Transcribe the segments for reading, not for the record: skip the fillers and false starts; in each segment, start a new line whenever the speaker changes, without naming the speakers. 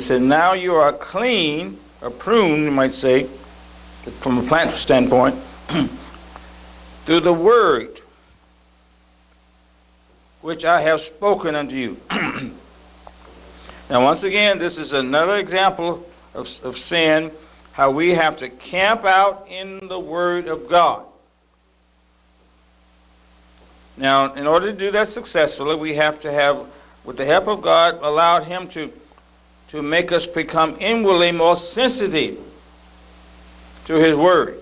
it says, now you are clean, or pruned, you might say, from a plant standpoint, through the word which I have spoken unto you. Now, once again, this is another example of sin, how we have to camp out in the Word of God. Now, in order to do that successfully, we have to have, with the help of God, allowed Him to make us become inwardly more sensitive to His Word.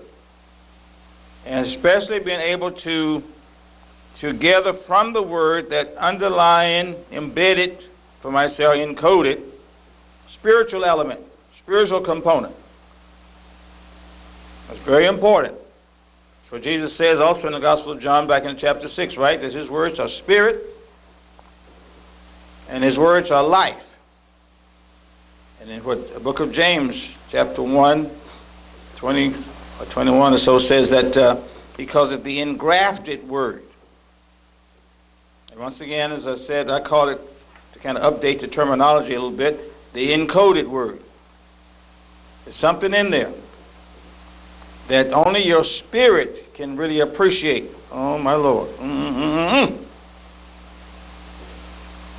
And especially being able to gather from the Word that underlying, embedded, for myself, encoded, spiritual element, spiritual component. That's very important. That's what Jesus says also in the Gospel of John back in chapter 6, right? That His words are spirit and His words are life. And in what the book of James, chapter 1, 20 or 21 or so says that He calls it the engrafted word. And once again, as I said, I call it, to kind of update the terminology a little bit, the encoded word. There's something in there that only your spirit can really appreciate. Oh, my Lord.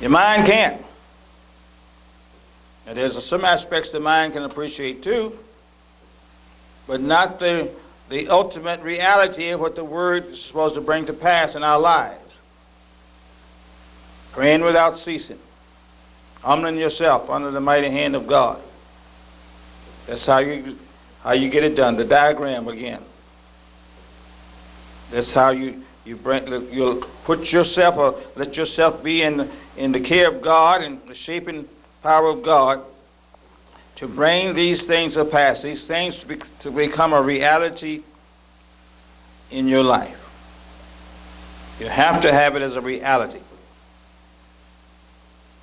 Your mind can't. And there's some aspects the mind can appreciate too, but not the ultimate reality of what the Word is supposed to bring to pass in our lives. Praying without ceasing. Humbling yourself under the mighty hand of God. That's how you get it done. The diagram again. That's how you'll put yourself, or let yourself be in the care of God and the shaping power of God to bring these things to pass, these things to become a reality in your life. You have to have it as a reality.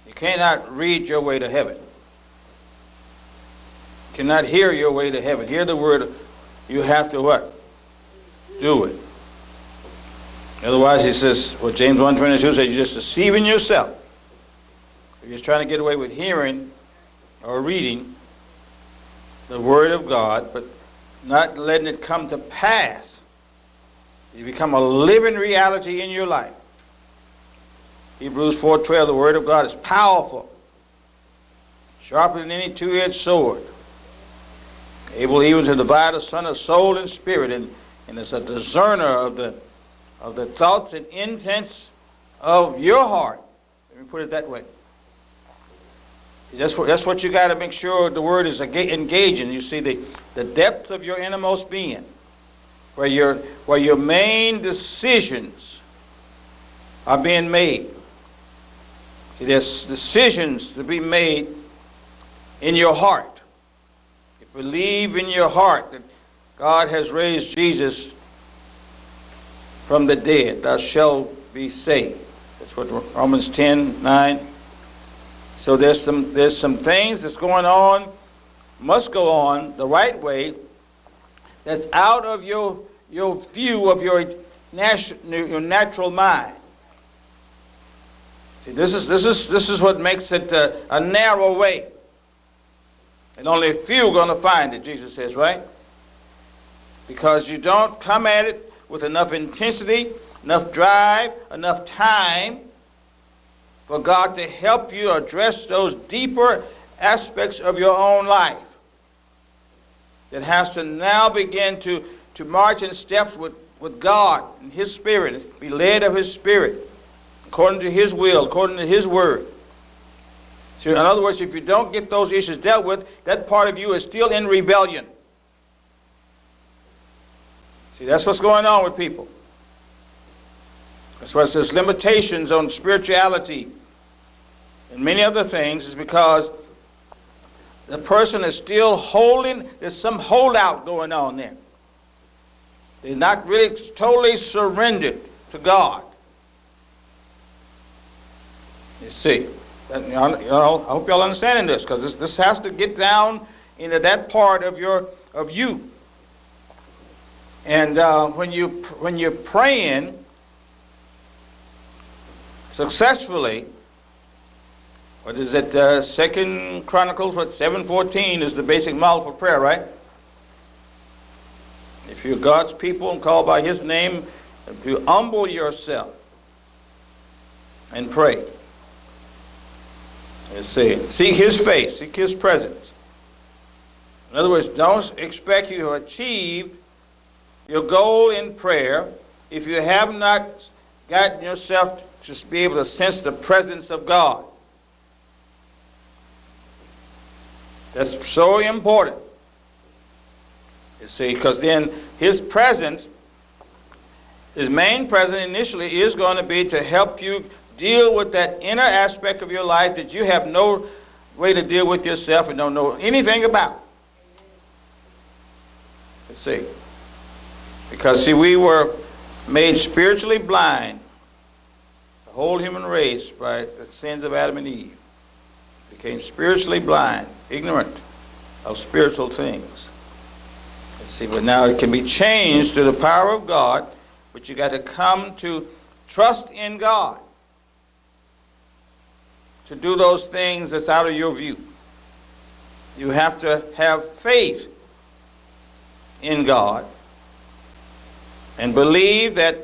You cannot read your way to heaven. You cannot hear your way to heaven. Hear the word. You have to what? Do it. Otherwise, he says, what James 1:22 says, you're just deceiving yourself. You're just trying to get away with hearing or reading the Word of God, but not letting it come to pass. You become a living reality in your life. Hebrews 4:12, the Word of God is powerful, sharper than any two-edged sword, able even to divide asunder soul and spirit, and is a discerner of the thoughts and intents of your heart. Let me put it that way. That's what you got to make sure the Word is engaging. You see the depth of your innermost being, where your main decisions are being made. See, there's decisions to be made in your heart. You believe in your heart that God has raised Jesus from the dead. Thou shalt be saved. That's what Romans 10:9. So there's some things that's going on, must go on the right way, that's out of your view of your natural mind. See, this is what makes it a narrow way. And only a few are going to find it, Jesus says, right? Because you don't come at it with enough intensity, enough drive, enough time for God to help you address those deeper aspects of your own life that has to now begin to march in steps with God and His Spirit, be led of His Spirit, according to His will, according to His Word. So in other words, if you don't get those issues dealt with, that part of you is still in rebellion. See, that's what's going on with people. That's why it says limitations on spirituality and many other things is because the person is still holding, there's some holdout going on there. They're not really totally surrendered to God. You see, I hope y'all understanding this, because this has to get down into that part of you. And when you're praying successfully, What is it? Second Chronicles, 7:14 is the basic model for prayer, right? If you're God's people and called by his name, to humble yourself and pray. Let's see. Seek his face, seek his presence. In other words, don't expect you to achieve your goal in prayer if you have not gotten yourself to be able to sense the presence of God. That's so important. You see, because then his presence, his main presence initially is going to be to help you deal with that inner aspect of your life that you have no way to deal with yourself and don't know anything about. You see. Because, see, we were made spiritually blind, the whole human race, by the sins of Adam and Eve. Became spiritually blind, ignorant of spiritual things. You see, but now it can be changed through the power of God, but you got to come to trust in God to do those things that's out of your view. You have to have faith in God and believe that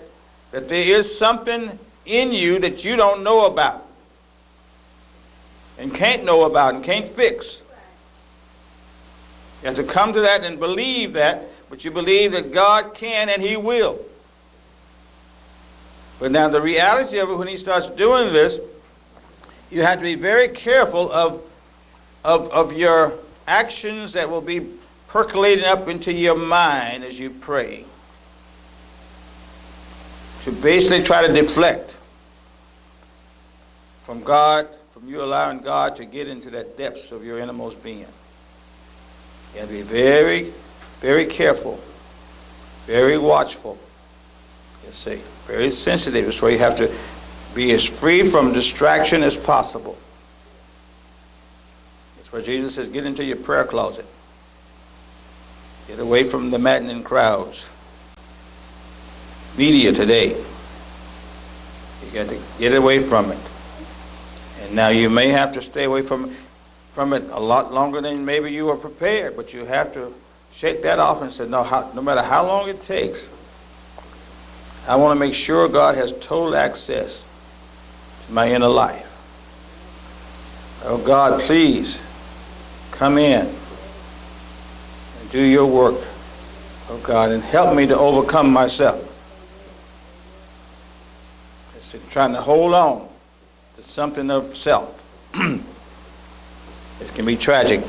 there is something in you that you don't know about and can't know about and can't fix. You have to come to that and believe that, but you believe that God can and he will. But now the reality of it, when he starts doing this, you have to be very careful of your actions that will be percolating up into your mind as you pray, to basically try to deflect from God, from you allowing God to get into that depths of your innermost being. You have to be very, very careful, very watchful, you see, very sensitive. That's why you have to be as free from distraction as possible. That's why Jesus says, get into your prayer closet. Get away from the maddening crowds. Media today. You got to get away from it. And now you may have to stay away from it a lot longer than maybe you were prepared, but you have to shake that off and say, no matter how long it takes, I want to make sure God has total access to my inner life. Oh God, please come in and do your work, oh God, and help me to overcome myself. It's trying to hold on to something of self. It can be tragic.